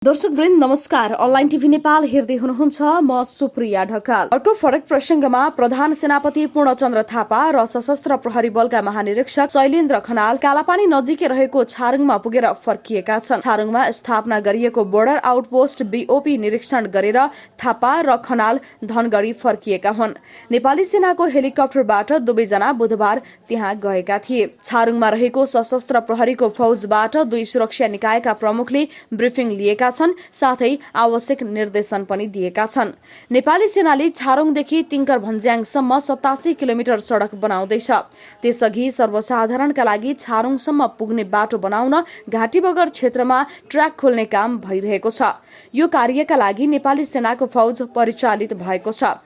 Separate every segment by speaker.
Speaker 1: दर्शकवृन्द नमस्कार। Online TV Nepal हेर्दै हुनुहुन्छ, म सुप्रिया ढकाल। अर्को फरक प्रसंगमा प्रधान सेनापति पूर्णचन्द्र थापा र सशस्त्र प्रहरी बलका महानिरीक्षक शैलेन्द्र खनाल कालापानी नजिकै रहेको छारुङमा पुगेर फर्किएका छन्। छारुङमा स्थापना गरिएको बोर्डर आउटपोस्ट बीओपी निरीक्षण गरेर थापा र खनाल धनगढ़ी फर्किएका हुन्। नेपाली सेनाको हेलिकप्टरबाट दुवैजना बुधबार त्यहाँ गएका थिए। छारुङमा रहेको सशस्त्र प्रहरीको फौजबाट दुई सुरक्षा निकायका प्रमुखले ब्रिफिङ लिएका छन्, साथै आवश्यक निर्देशन पनि दिएका छन्। नेपाली सेनाले छारुङदेखि तिङ्कर भन्ज्याङसम्म 87 किलोमिटर सड़क बनाउँदैछ। त्यसअघि सर्वसाधारणका लागि छारुङसम्म पुग्ने बाटो बनाउन घाटी बगर क्षेत्रमा ट्र्याक खोल्ने काम भइरहेको छ। यो कार्यका लागि नेपाली सेनाको फौज परिचालित भएको छ।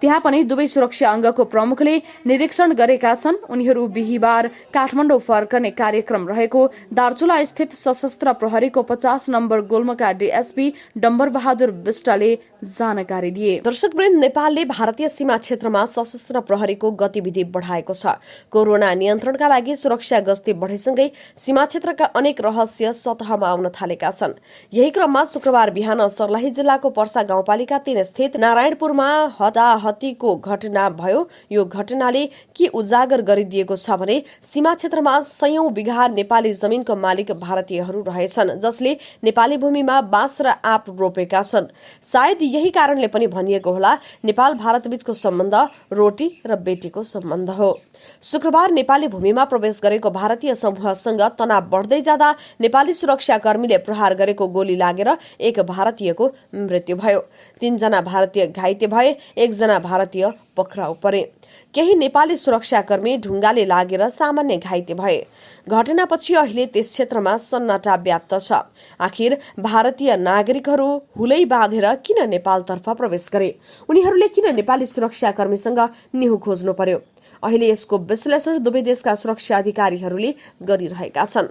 Speaker 1: त्यहाँ पनि दुवै सुरक्षा अंगको प्रमुखले निरीक्षण गरेका छन्। उनीहरू बिहीबार काठमाडौँ फर्कने कार्यक्रम रहेको दार्चुला स्थित सशस्त्र प्रहरीको 50 नम्बर गोल्मका डीएसपी डम्बर बहादुर विष्टले जानकारी दिए। दर्शकवृन्द, नेपालले भारतीय सीमा क्षेत्रमा सशस्त्र प्रहरीको गतिविधि बढ़ाएको छ। कोरोना नियन्त्रणका लागि सुरक्षा गस्ती बढ़ेसँगै सीमा क्षेत्रका अनेक रहस्य सतहमा आउन थालेका छन्। यही क्रममा शुक्रबार बिहान सर्लाही जिल्लाको पर्सा गाउँपालिका 3 स्थित नारायणपुरमा हताहतीको घटना भयो। यो घटनाले के उजागर गरिदिएको छ भने सीमा क्षेत्रमा सयौं बिघा नेपाली जमिनको मालिक भारतीयहरू रहेछन्, जसले नेपाली भूमिमा बाँस र आँप रोपेका छन्। सायद यही कारणले पनि भनिएको होला, नेपाल भारत बीचको सम्बन्ध रोटी र बेटीको सम्बन्ध हो। शुक्रबार नेपाली भूमिमा प्रवेश गरेको भारतीय समूहसँग तनाव बढ्दै जाँदा नेपाली सुरक्षाकर्मीले प्रहार गरेको गोली लागेर एक भारतीयको मृत्यु भयो। 3 जना भारतीय घाइते भए, 1 जना भारतीय पक्राउ परे। केही नेपाली सुरक्षाकर्मी ढुङ्गाले लागेर सामान्य घाइते भए। घटनापछि अहिले त्यस क्षेत्रमा सन्नाटा व्याप्त छ। आखिर भारतीय नागरिकहरू हुलै बाँधेर किन नेपालतर्फ प्रवेश गरे? उनीहरूले किन नेपाली सुरक्षाकर्मीसँग निहु खोज्नु पर्यो? अहिले यसको विश्लेषण दुवै देशका सुरक्षा अधिकारीहरूले गरिरहेका छन्।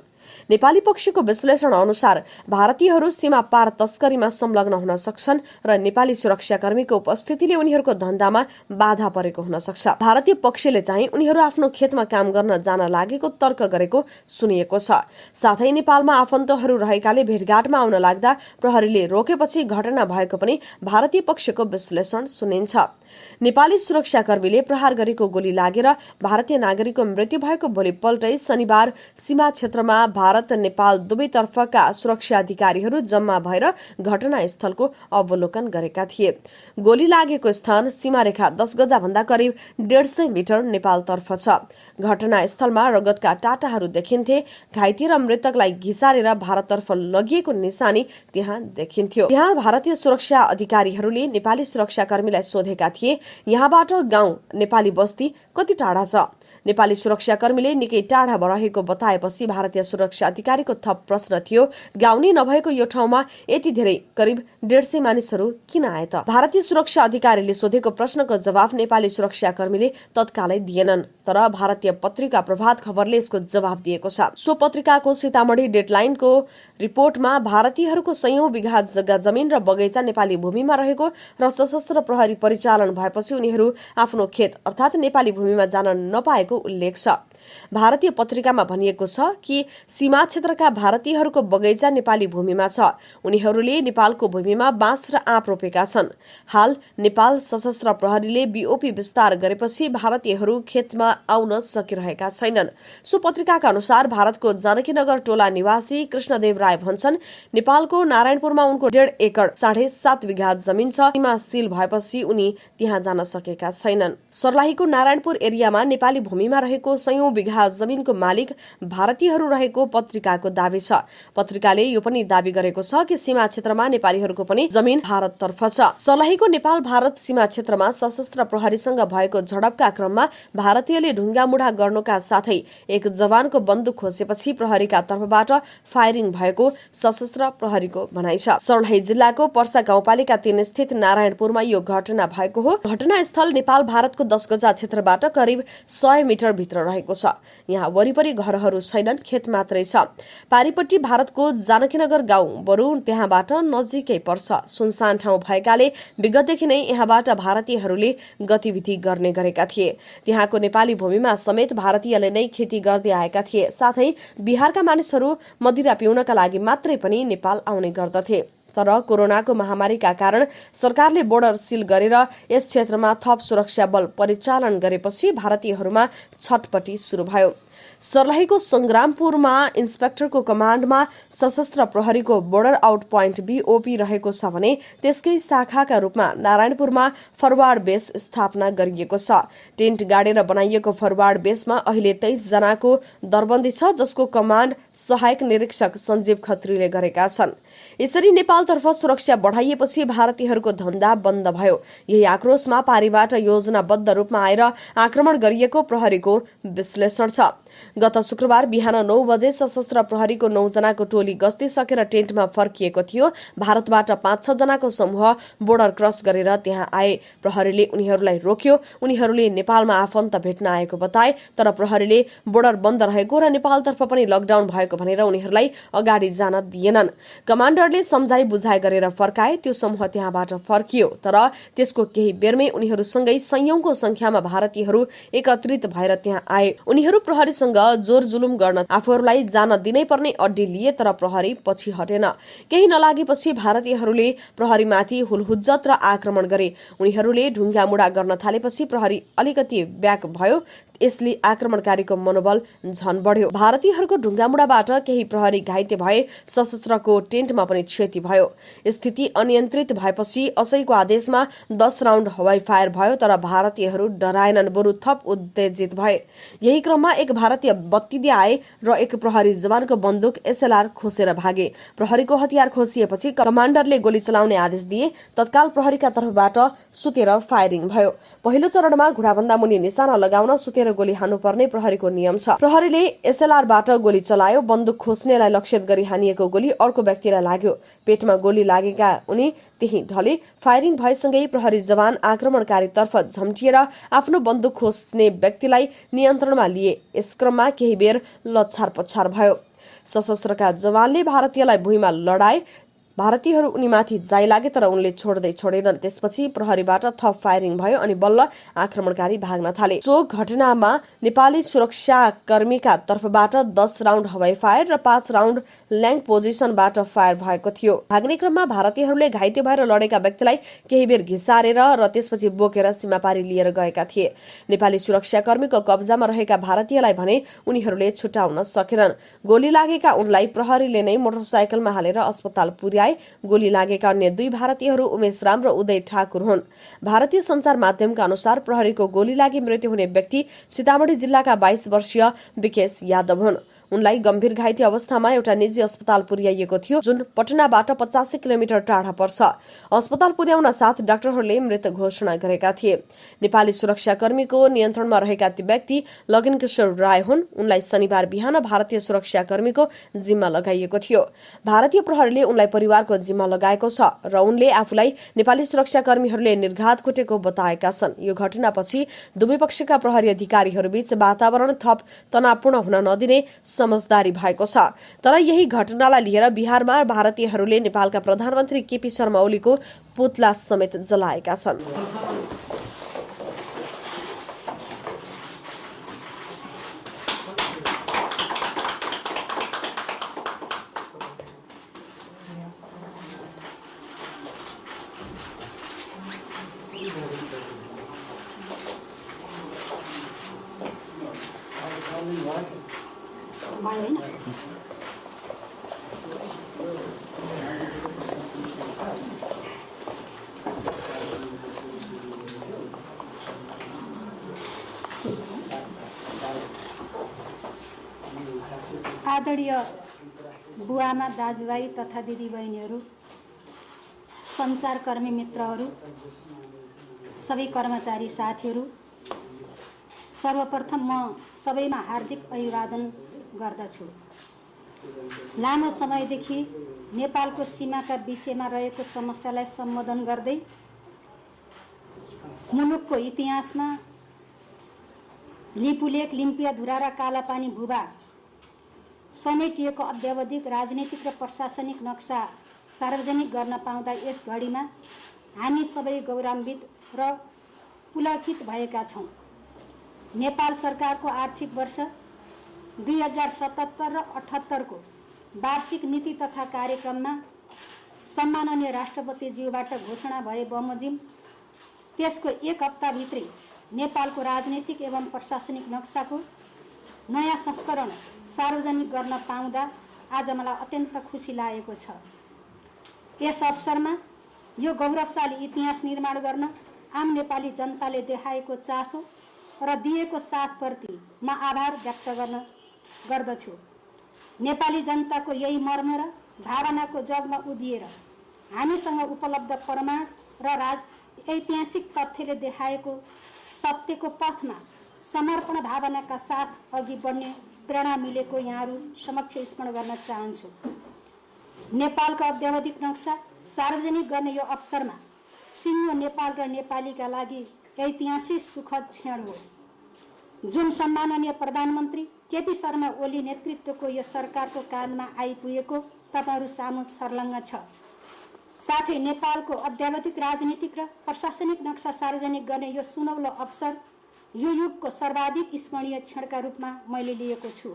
Speaker 1: नेपाली पक्षको विश्लेषण अनुसार भारतीयहरू सीमा पार तस्करीमा संलग्न हुन सक्छन् र नेपाली सुरक्षाकर्मीको उपस्थितिले उनीहरूको धन्दामा बाधा परेको हुन सक्छ। भारतीय पक्षले चाहिँ उनीहरू आफ्नो खेतमा काम गर्न जान लागेको तर्क गरेको सुनिएको छ। साथै नेपालमा आफन्तहरू रहेकाले भेटघाटमा आउन लाग्दा प्रहरीले रोकेपछि घटना भएको पनि भारतीय पक्षको विश्लेषण सुनिन्छ। नेपाली सुरक्षाकर्मीले प्रहार गरेको गोली लागेर भारतीय नागरिकको मृत्यु भएको भोलिपल्टै शनिबार सीमा क्षेत्रमा भारत नेपाल दुवैतर्फका सुरक्षा अधिकारीहरू जम्मा भएर घटनास्थलको अवलोकन गरेका थिए। गोली लागेको स्थान सीमारेखा 10 गजा भन्दा करिब 150 मिटर नेपालतर्फ छ। घटनास्थलमा रगतका टाटाहरू देखिन्थे। घाइते र मृतकलाई घिसारेर भारततर्फ लगिएको निशानी त्यहाँ देखिन्थ्यो। त्यहाँ भारतीय सुरक्षा अधिकारीहरूले नेपाली सुरक्षाकर्मीलाई सोधेका थिए, यहाँबाट गाउँ नेपाली बस्ती कति टाढा छ? नेपाली सुरक्षाकर्मीले निकै टाढा रहेको बताएपछि भारतीय सुरक्षा अधिकारीको थप प्रश्न थियो, गाउँ नै नभएको यो ठाउँमा यति धेरै करिब 150 मानिसहरू किन आए त? भारतीय सुरक्षा अधिकारीले सोधेको प्रश्नको जवाफ नेपाली सुरक्षाकर्मीले तत्कालै दिएनन्। तर भारतीय पत्रिका प्रभात खबरले यसको जवाफ दिएको छ। सो पत्रिकाको सीतामढी डेडलाइनको रिपोर्टमा भारतीयहरूको सयौं बिघा जग्गा जमिन र बगैँचा नेपाली भूमिमा रहेको र सशस्त्र प्रहरी परिचालन भएपछि उनीहरू आफ्नो खेत अर्थात नेपाली भूमिमा जान नपाएको उल्लेख छ। भारतीय पत्रिकामा भनिएको छ कि सीमा क्षेत्रका भारतीयहरूको बगैँचा नेपाली भूमिमा छ। उनीहरूले नेपालको भूमिमा बाँस र आँप रोपेका छन्। हाल नेपाल सशस्त्र प्रहरीले बीओपी विस्तार गरेपछि भारतीयहरू खेतमा आउन सकिरहेका छैनन्। सो पत्रिकाका अनुसार भारतको जानकीनगर टोला निवासी कृष्णदेव राय भन्छन्, नेपालको नारायणपुरमा उनको 1.5 एकड़ 7.5 बिघा जमिन छ। सीमा सील भएपछि उनी त्यहाँ जान सकेका छैनन्। सर्लाहीको नारायणपुर एरियामा नेपाली भूमिमा रहेको सयौं बिघा जमिनको मालिक भारतीयहरू रहेको पत्रिकाको दावी छ। पत्रिकाले यो पनि दावी गरेको छ कि सीमा क्षेत्रमा नेपालीहरूको पनि जमिन भारततर्फ छ। सर्लाहीको नेपाल भारत सीमा क्षेत्रमा सशस्त्र प्रहरीसँग भएको झडपका क्रममा भारतीयले ढुङ्गामुढा गर्नुका साथै एक जवानको बन्दुक खोसेपछि प्रहरीका तर्फबाट फायरिङ भएको सशस्त्र प्रहरीको भनाइ छ। सर्लाही जिल्लाको पर्सा गाउँपालिका 3 स्थित नारायणपुरमा यो घटना भएको हो। घटनास्थल नेपाल भारतको 10 गजा क्षेत्रबाट करिब 100 मिटर भित्र रहेको छ। यहाँ वरिपरि घरहरू छैनन्, खेत मात्रै छ। पारिपट्टि भारतको जानकीनगर गाउँ बरु त्यहाँबाट नजिकै पर्छ। सुनसान ठाउँ भएकाले विगतदेखि नै यहाँबाट भारतीयहरूले गतिविधि गर्ने गरेका थिए। त्यहाँको नेपाली भूमिमा समेत भारतीयले नै खेती गर्दै आएका थिए। साथै बिहारका मानिसहरू मदिरा पिउनका लागि मात्रै पनि नेपाल आउने गर्दथे। तर कोरोनाको महामारीका कारण सरकारले बोर्डर सील गरेर यस क्षेत्रमा थप सुरक्षा बल परिचालन गरेपछि भारतीयहरूमा छटपटी सुरु भयो। सर्लाहीको संग्रामपुरमा इन्सपेक्टरको कमाण्डमा सशस्त्र प्रहरीको बोर्डर आउट पोइन्ट BOP रहेको छ भने त्यसकै शाखाका रूपमा नारायणपुरमा फरवार्ड बेस स्थापना गरिएको छ। टेन्ट गाडेर बनाइएको फरवार्ड बेसमा अहिले 23 जनाको दरबन्दी छ, जसको कमाण्ड सहायक निरीक्षक सञ्जीव खत्रीले गरेका छन्। यसरी नेपालतर्फ सुरक्षा बढाइएपछि भारतीयहरूको धन्दा बन्द भयो। यही आक्रोशमा पारीबाट योजनाबद्ध रूपमा आएर आक्रमण गरिएको प्रहरीको विश्लेषण छ। गत शुक्रबार बिहान 9 बजे सशस्त्र प्रहरीको 9 जनाको टोली गस्ती सकेर टेन्टमा फर्किएको थियो। भारतबाट 5-6 जनाको समूह बोर्डर क्रस गरेर त्यहाँ आए। प्रहरीले उनीहरूलाई रोक्यो। उनीहरूले नेपालमा आफन्त भेट्न आएको बताए, तर प्रहरीले बोर्डर बन्द रहेको र नेपालतर्फ पनि लकडाउन भएको भनेर उनीहरूलाई अगाडि जान दिएनन्। कमाण्डरले सम्झाइ बुझाइ गरेर फर्काए। त्यो समूह त्यहाँबाट फर्कियो, तर त्यसको केही बेरमै उनीहरूसँगै सयौंको संख्यामा भारतीयहरू एकत्रित भएर त्यहाँ आए। उनीहरू प्रहरीसँग जोर जुलुम गर्न आफूहरूलाई जान दिनै पर्ने अड्डी लिए, तर प्रहरी पछि हटेन। केही नलागेपछि भारतीयहरूले प्रहरीमाथि हुलहुज्जत र आक्रमण गरे। उनीहरूले ढुङ्गामुढा गर्न थालेपछि प्रहरी अलिकति ब्याक भयो। यसले आक्रमणकारीको मनोबल झन बढ्यो। भारतीयहरूको ढुङ्गामुढाबाट केही प्रहरी घाइते भए। सशस्त्रको टेन्टमा पनि क्षति भयो। स्थिति अनियन्त्रित भएपछि असैको आदेशमा 10 राउन्ड हवाई फायर भयो, तर भारतीयहरू डराएनन्, बरु थप उत्तेजित भए। यही क्रममा एक भारतीय बत्ती आए र एक प्रहरी जवानको बन्दुक SLR खोसेर भागे। प्रहरीको हतियार खोसिएपछि कमाण्डरले गोली चलाउने आदेश दिए। तत्काल प्रहरीका तर्फबाट सुतेर फायरिङ भयो। पहिलो चरणमा घुँडाभन्दा मुनि निशाना लगाउन सुतेर गोली हान्नुपर्ने प्रहरीको नियम छ। प्रहरीले SLRबाट गोली चलायो। बन्दुक खोस्नेलाई लक्षित गरी हानिएको गोली अर्को व्यक्तिलाई लाग्यो। पेटमा गोली लागेका उनी त्यही ढले। फायरिङ भएसँगै प्रहरी जवान आक्रमणकारीतर्फ झम्टिएर आफ्नो बन्दुक खोस्ने व्यक्तिलाई नियन्त्रणमा लिए। यस क्रममा केही बेर लच्छार पच्छार भयो। सशस्त्रका जवानले भारतीयलाई भुइँमा लडाए। भारतीयहरू उनीमाथि जाइ लागे, तर उनले छोडेनन्। त्यसपछि प्रहरीबाट थप फायरिङ भयो अनि बल्ल आक्रमणकारी भाग्न थाले। सो घटनामा नेपाली सुरक्षाकर्मीका तर्फबाट 10 राउन्ड हवाई फायर र 5 राउन्ड ल्याङ पोजिसनबाट फायर भएको थियो। भाग्ने क्रममा भारतीयहरूले घाइते भएर लडेका व्यक्तिलाई केही बेर घिसारेर र त्यसपछि बोकेर सीमापारी लिएर गएका थिए। नेपाली सुरक्षाकर्मीको कब्जामा रहेका भारतीयलाई भने उनीहरूले छुटाउन सकेनन्। गोली लागेका उनलाई प्रहरीले नै मोटरसाइकलमा हालेर अस्पताल पुर्याए। गोली लागेका अन्य 2 भारतीयहरू उमेश राम र उदय ठाकुर हुन्। भारतीय सञ्चार माध्यमका अनुसार प्रहरीको गोली लागि मृत्यु हुने व्यक्ति सीतामढी जिल्लाका 22 वर्षीय विकेश यादव हुन्। उनलाई गम्भीर घाइते अवस्थामा एउटा निजी अस्पताल पुर्याइएको थियो, जुन पटनाबाट 85 किलोमिटर टाढा पर्छ। अस्पताल पुर्याउन साथ डाक्टरहरूले मृत घोषणा गरेका थिए। नेपाली सुरक्षाकर्मीको नियन्त्रणमा रहेका ती व्यक्ति लगन किशोर राय हुन्। उनलाई शनिबार बिहान भारतीय सुरक्षाकर्मीको जिम्मा लगाइएको थियो। भारतीय प्रहरीले उनलाई परिवारको जिम्मा लगाएको छ र उनले आफूलाई नेपाली सुरक्षाकर्मीहरूले निर्घात कुटेको बताएका छन्। यो घटनापछि दुवै पक्षका प्रहरी अधिकारीहरूबीच वातावरण थप तनावपूर्ण हुन नदिने समझदारी भएको छ। तर यही घटनालाई लिएर बिहारमा भारतीयहरूले नेपालका प्रधानमन्त्री KP शर्मा ओलीको पुतला समेत जलाएका छन्।
Speaker 2: आदरणीय बुवामा, दाजुभाइ तथा दिदीबहिनीहरू, सञ्चारकर्मी मित्रहरू, सबै कर्मचारी साथीहरू, सर्वप्रथम म सबैमा हार्दिक अभिवादन गर्दछु। लामो समयदेखि नेपालको सीमाका विषयमा रहेको समस्यालाई सम्बोधन गर्दै मुलुकको इतिहासमा लिपुलेक, लिम्पियाधुरा र कालापानी भूभाग समेटिएको अद्यावधिक राजनीतिक र प्रशासनिक नक्सा सार्वजनिक गर्न पाउँदा यस घडीमा हामी सबै गौरवान्वित र पुलकित भएका छौँ। नेपाल सरकारको आर्थिक वर्ष 2077 र 78 को वार्षिक नीति तथा कार्यक्रममा सम्माननीय राष्ट्रपतिज्यूबाट घोषणा भए बमोजिम त्यसको एक हप्ताभित्रै नेपालको राजनैतिक एवं प्रशासनिक नक्साको नयाँ संस्करण सार्वजनिक गर्न पाउँदा आज मलाई अत्यन्त खुसी लागेको छ। यस अवसरमा यो गौरवशाली इतिहास निर्माण गर्न आम नेपाली जनताले देखाएको चासो र दिएको साथप्रति म आभार व्यक्त गर्दछु। नेपाली जनताको यही मर्म र भावनाको जगमा उभिएर हामीसँग उपलब्ध प्रमाण र ऐतिहासिक तथ्यले देखाएको सत्यको पथमा समर्पण भावनाका साथ अघि बढ्ने प्रेरणा मिलेको यहाँहरू समक्ष स्मरण गर्न चाहन्छु। नेपालको अद्यावधिक नक्सा सार्वजनिक गर्ने यो अवसरमा सिङ्गो नेपाल र नेपालीका लागि ऐतिहासिक सुखद क्षण हो, जुन सम्माननीय प्रधानमन्त्री केपी शर्मा ओली नेतृत्वको यो सरकारको काँधमा आइपुगेको तपाईहरू सामु सर्लङ्ग छ। साथै नेपालको अद्यावधिक राजनीतिक र प्रशासनिक नक्सा सार्वजनिक गर्ने यो सुनौलो अवसर यो युगको सर्वाधिक स्मरणीय क्षणका रूपमा मैले लिएको छु।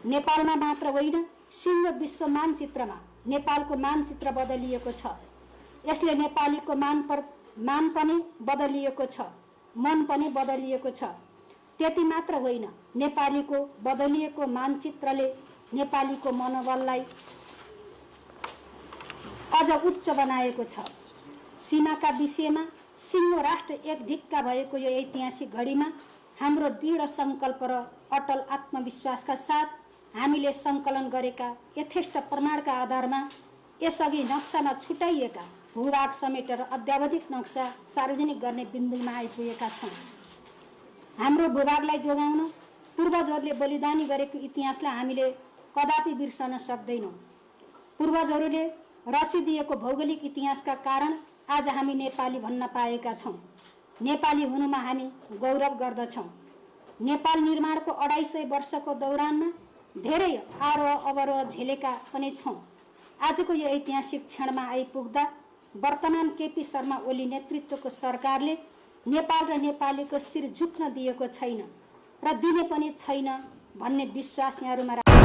Speaker 2: नेपालमा मात्र होइन, सिङ्गो विश्व मानचित्रमा नेपालको मानचित्र बदलिएको छ। यसले नेपालीको मान पनि बदलिएको छ, मन पनि बदलिएको छ। त्यति मात्र होइन, नेपालीको बदलिएको मानचित्रले नेपालीको मनोबललाई अझ उच्च बनाएको छ। सीमाका विषयमा सिङ्गो राष्ट्र एक ढिक्का भएको यो ऐतिहासिक घडीमा हाम्रो दृढ सङ्कल्प र अटल आत्मविश्वासका साथ हामीले सङ्कलन गरेका यथेष्ट प्रमाणका आधारमा यसअघि नक्सामा छुट्याइएका भूभाग समेटेर अद्यावधिक नक्सा सार्वजनिक गर्ने बिन्दुमा आइपुगेका छौँ। हाम्रो भूभागलाई जोगाउन पूर्वजहरूले बलिदानी गरेको इतिहासलाई हामीले कदापि बिर्सन सक्दैनौँ। पूर्वजहरूले रचिदिएको भौगोलिक इतिहासका कारण आज हामी नेपाली भन्न पाएका छौँ। नेपाली हुनुमा हामी गौरव गर्दछौँ। नेपाल निर्माणको 250 वर्षको दौरानमा धेरै आरोह अवरोह झेलेका पनि छौँ। आजको यो ऐतिहासिक क्षणमा आइपुग्दा वर्तमान केपी शर्मा ओली नेतृत्वको सरकारले नेपाल र नेपालीको शिर झुक्न दिएको छैन र दिने पनि छैन भन्ने विश्वास यहाँहरूमा